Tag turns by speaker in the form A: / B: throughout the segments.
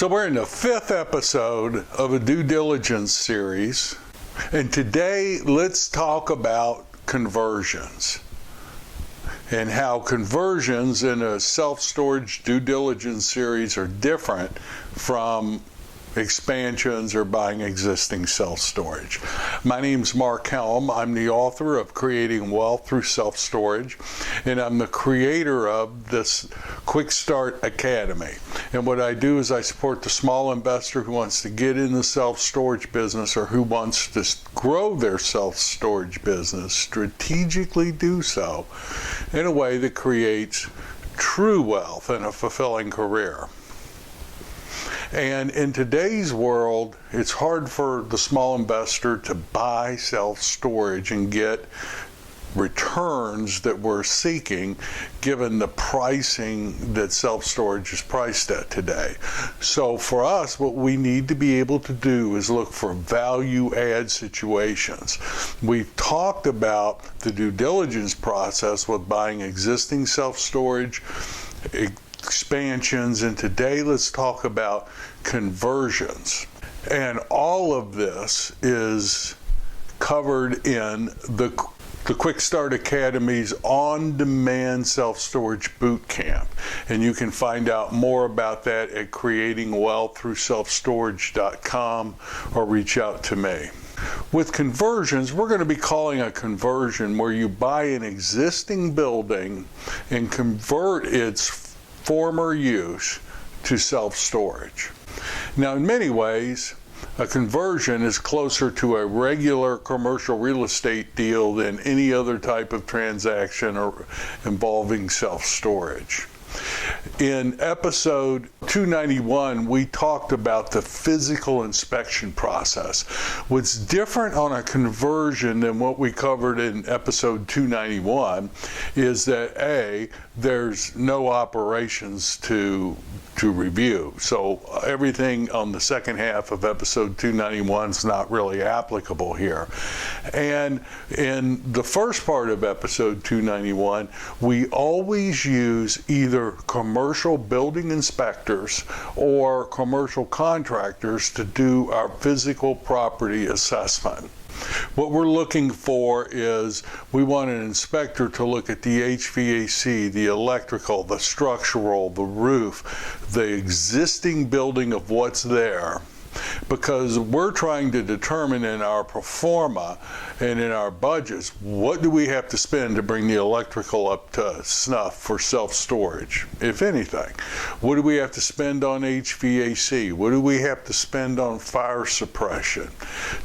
A: So we're in the 5th episode of a due diligence series, and today let's talk about conversions and how conversions in a self-storage due diligence series are different from expansions or buying existing self-storage. My name's Mark Helm. I'm the author of Creating Wealth Through Self-Storage, and I'm the creator of this Quick Start Academy. And what I do is I support the small investor who wants to get in the self-storage business or who wants to grow their self-storage business, strategically do so in a way that creates true wealth and a fulfilling career. And in today's world, it's hard for the small investor to buy self-storage and get returns that we're seeking given the pricing that self-storage is priced at today. So for us, what we need to be able to do is look for value add situations. We've talked about the due diligence process with buying existing self-storage, expansions, and today let's talk about conversions. And all of this is covered in the Quick Start Academy's on-demand self-storage boot camp. And you can find out more about that at creatingwealththroughselfstorage.com or reach out to me. With conversions, we're going to be calling a conversion where you buy an existing building and convert its former use to self-storage. Now, in many ways, a conversion is closer to a regular commercial real estate deal than any other type of transaction or involving self-storage. In episode 291, we talked about the physical inspection process. What's different on a conversion than what we covered in episode 291 is that there's no operations to review. So everything on the second half of episode 291 is not really applicable here. And in the first part of episode 291, we always use either commercial building inspectors or commercial contractors to do our physical property assessment. What we're looking for is we want an inspector to look at the HVAC, the electrical, the structural, the roof, the existing building of what's there, because we're trying to determine in our pro forma and in our budgets, what do we have to spend to bring the electrical up to snuff for self-storage, if anything? What do we have to spend on HVAC? What do we have to spend on fire suppression?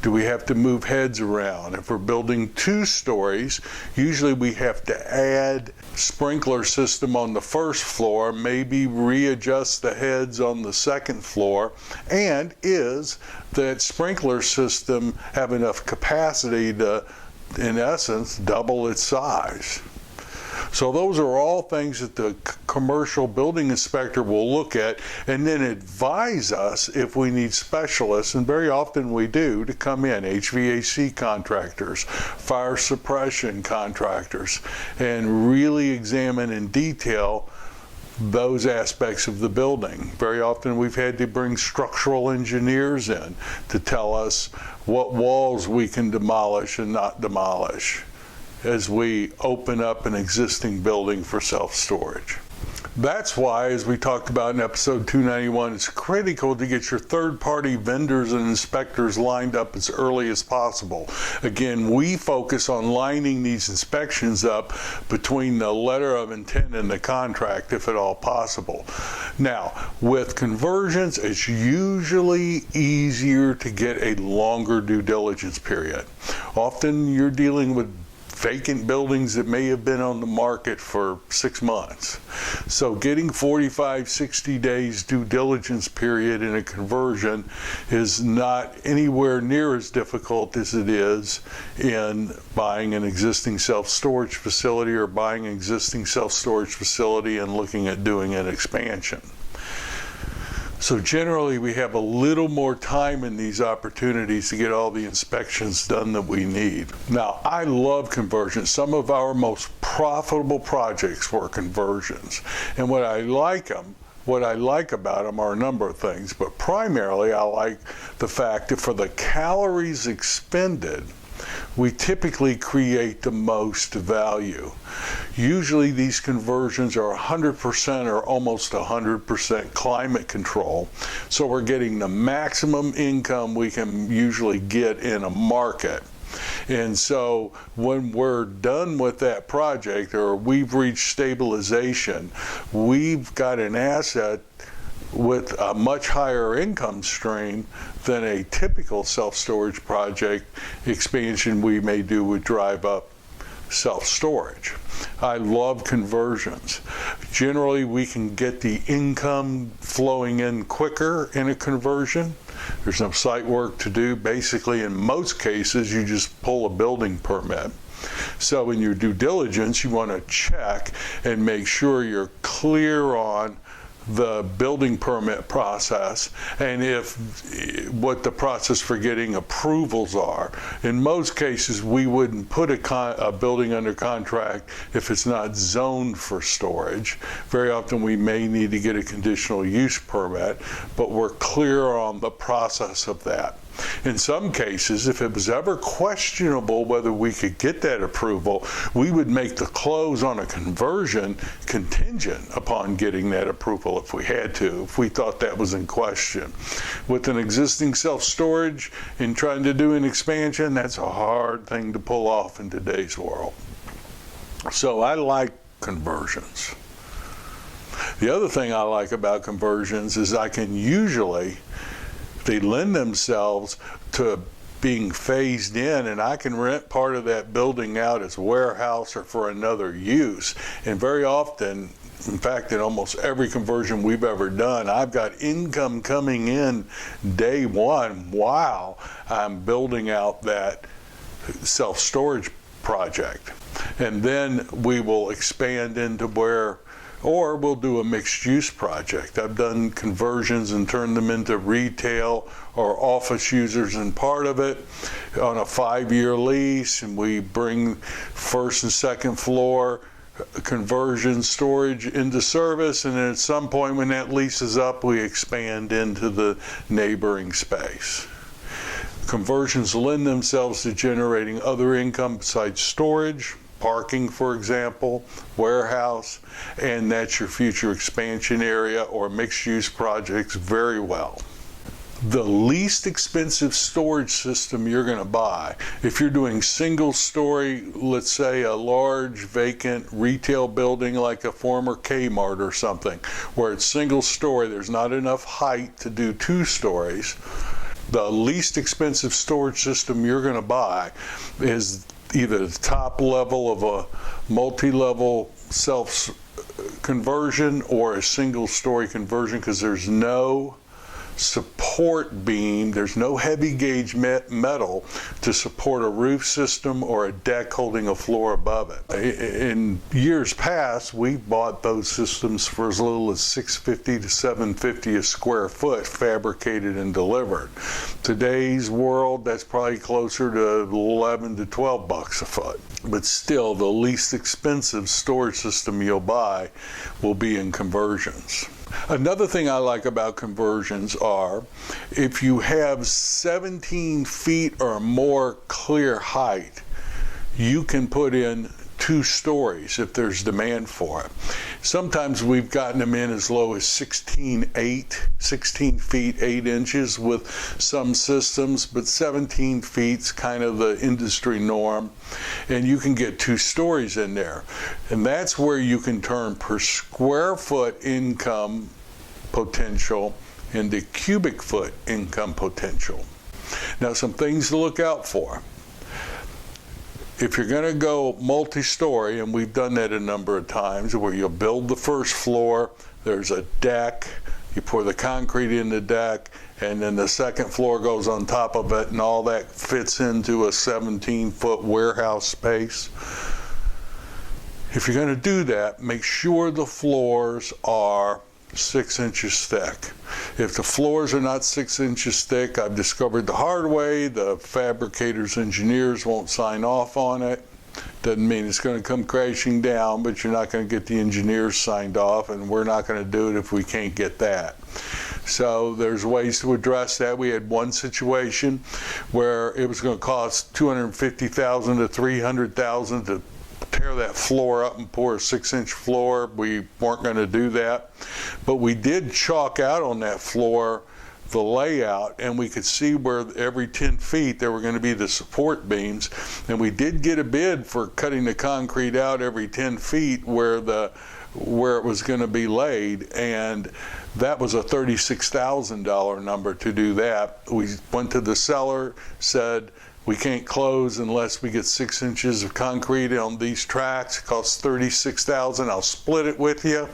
A: Do we have to move heads around? If we're building 2 stories, usually we have to add sprinkler system on the first floor, maybe readjust the heads on the second floor, and is that sprinkler system have enough capacity to, in essence, double its size? So those are all things that the commercial building inspector will look at and then advise us if we need specialists, and very often we do, to come in, HVAC contractors, fire suppression contractors, and really examine in detail those aspects of the building. Very often we've had to bring structural engineers in to tell us what walls we can demolish and not demolish as we open up an existing building for self-storage. That's why, as we talked about in episode 291, it's critical to get your third-party vendors and inspectors lined up as early as possible. Again, we focus on lining these inspections up between the letter of intent and the contract, if at all possible. Now, with conversions, it's usually easier to get a longer due diligence period. Often you're dealing with vacant buildings that may have been on the market for 6 months. So getting 45, 60 days due diligence period in a conversion is not anywhere near as difficult as it is in buying an existing self-storage facility or buying an existing self-storage facility and looking at doing an expansion. So generally we have a little more time in these opportunities to get all the inspections done that we need. Now, I love conversions. Some of our most profitable projects were conversions. And what I like them what I like about them are a number of things, but primarily I like the fact that for the calories expended, we typically create the most value. Usually these conversions are 100% or almost 100% climate control, so we're getting the maximum income we can usually get in a market. And so when we're done with that project, or we've reached stabilization, we've got an asset with a much higher income stream than a typical self-storage project expansion we may do with drive-up self-storage. I love conversions. Generally, we can get the income flowing in quicker in a conversion. There's no site work to do. Basically, in most cases, you just pull a building permit. So in your due diligence, you want to check and make sure you're clear on the building permit process and what the process for getting approvals are. In most cases, we wouldn't put a building under contract if it's not zoned for storage. Very often we may need to get a conditional use permit, but we're clear on the process of that. In some cases, if it was ever questionable whether we could get that approval, we would make the close on a conversion contingent upon getting that approval if we had to, if we thought that was in question. With an existing self-storage and trying to do an expansion, that's a hard thing to pull off in today's world. So I like conversions. The other thing I like about conversions is I can usually, they lend themselves to being phased in, and I can rent part of that building out as a warehouse or for another use. And very often, in fact, in almost every conversion we've ever done, I've got income coming in day one while I'm building out that self-storage project. And then we will expand into or we'll do a mixed-use project. I've done conversions and turned them into retail or office users in part of it on a 5-year lease, and we bring first and second floor conversion storage into service, and then at some point when that lease is up, we expand into the neighboring space. Conversions lend themselves to generating other income besides storage, parking, for example, warehouse, and that's your future expansion area or mixed-use projects very well. The least expensive storage system you're going to buy, if you're doing single story, let's say a large vacant retail building like a former Kmart or something, where it's single story, there's not enough height to do 2 stories, the least expensive storage system you're going to buy is either the top level of a multi-level self-conversion or a single-story conversion, because there's no support beam, there's no heavy gauge metal to support a roof system or a deck holding a floor above it. In years past, we bought those systems for as little as $650 to $750 a square foot, fabricated and delivered. Today's world, that's probably closer to $11 to $12 a foot. But still, the least expensive storage system you'll buy will be in conversions. Another thing I like about conversions are if you have 17 feet or more clear height, you can put in 2 stories if there's demand for it. Sometimes we've gotten them in as low as 16 feet 8 inches with some systems, but 17 feet's kind of the industry norm, and you can get 2 stories in there. And that's where you can turn per square foot income potential into cubic foot income potential. Now, some things to look out for. If you're going to go multi-story, and we've done that a number of times, where you'll build the first floor, there's a deck, you pour the concrete in the deck, and then the second floor goes on top of it, and all that fits into a 17-foot warehouse space. If you're going to do that, make sure the floors are 6 inches thick. If the floors are not 6 inches thick, I've discovered the hard way, the fabricators, engineers won't sign off on it. Doesn't mean it's going to come crashing down, but you're not going to get the engineers signed off, and we're not going to do it if we can't get that. So there's ways to address that. We had one situation where it was going to cost $250,000 to $300,000 to tear that floor up and pour a 6-inch floor. We weren't going to do that, but we did chalk out on that floor the layout, and we could see where every 10 feet there were going to be the support beams, and we did get a bid for cutting the concrete out every 10 feet where it was going to be laid, and that was a $36,000 number to do that. We went to the seller, said, we can't close unless we get 6 inches of concrete on these tracks. It costs $36,000. I'll split it with you.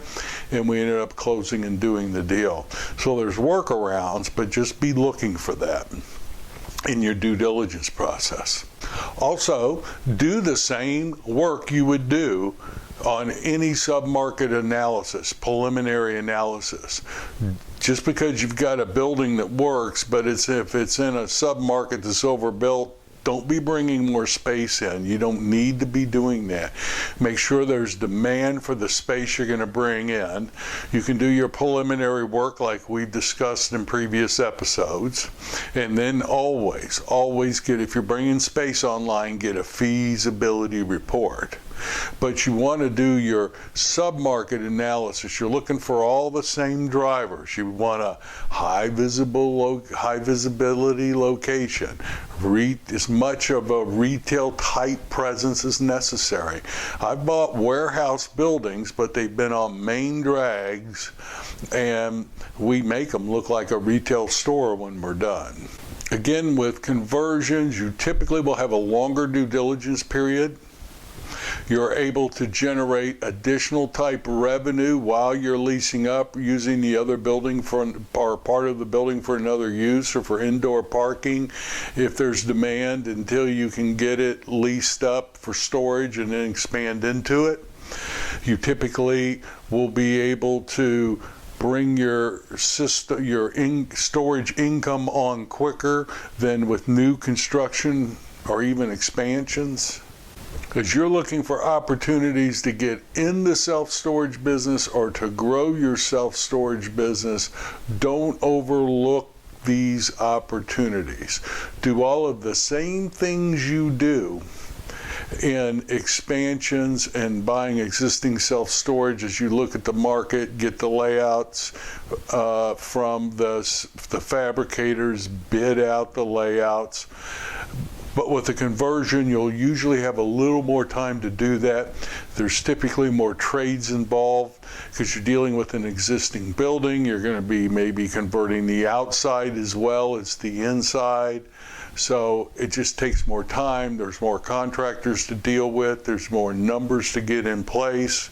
A: And we ended up closing and doing the deal. So there's workarounds, but just be looking for that in your due diligence process. Also, do the same work you would do on any sub-market analysis, preliminary analysis. Just because you've got a building that works, but if it's in a sub-market that's overbuilt, don't be bringing more space in. You don't need to be doing that. Make sure there's demand for the space you're going to bring in. You can do your preliminary work like we've discussed in previous episodes. And then always get, if you're bringing space online, get a feasibility report. But you want to do your sub-market analysis. You're looking for all the same drivers. You want a high visibility location, as much of a retail type presence as necessary. I've bought warehouse buildings, but they've been on main drags, and we make them look like a retail store when we're done. Again, with conversions, you typically will have a longer due diligence period. You're able to generate additional type revenue while you're leasing up, using the other building or part of the building for another use or for indoor parking if there's demand, until you can get it leased up for storage and then expand into it. You typically will be able to bring your storage income on quicker than with new construction or even expansions, because you're looking for opportunities to get in the self-storage business or to grow your self-storage business. Don't overlook these opportunities. Do all of the same things you do in expansions and buying existing self-storage as you look at the market, get the layouts from the fabricators, bid out the layouts. But with a conversion, you'll usually have a little more time to do that. There's typically more trades involved because you're dealing with an existing building. You're going to be maybe converting the outside as well as the inside. So it just takes more time. There's more contractors to deal with. There's more numbers to get in place.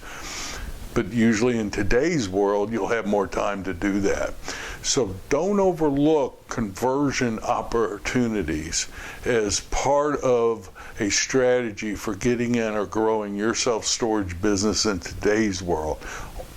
A: But usually in today's world, you'll have more time to do that. So don't overlook conversion opportunities as part of a strategy for getting in or growing your self-storage business in today's world.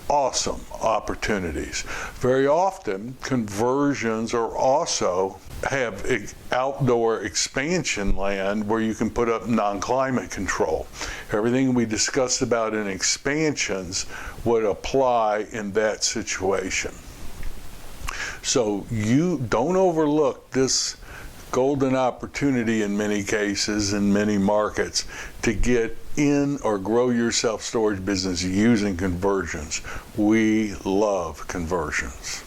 A: Awesome opportunities. Very often, conversions are also have outdoor expansion land where you can put up non-climate control. Everything we discussed about in expansions would apply in that situation. So you don't overlook this golden opportunity in many cases, in many markets, to get in or grow your self-storage business using conversions. We love conversions.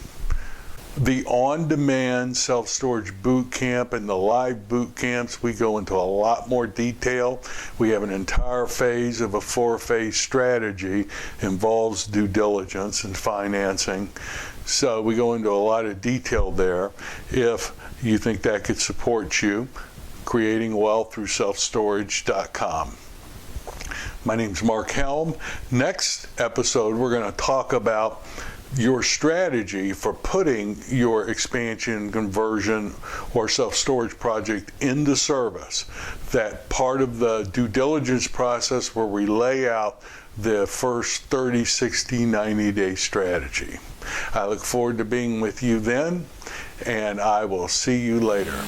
A: The on-demand self-storage boot camp and the live boot camps, we go into a lot more detail. We have an entire phase of a 4-phase strategy, involves due diligence and financing. So we go into a lot of detail there. If you think that could support you, creating wealth through selfstorage.com. My name's Mark Helm. Next episode, we're going to talk about your strategy for putting your expansion, conversion, or self-storage project into service. That part of the due diligence process where we lay out the first 30, 60, 90-day strategy. I look forward to being with you then, and I will see you later.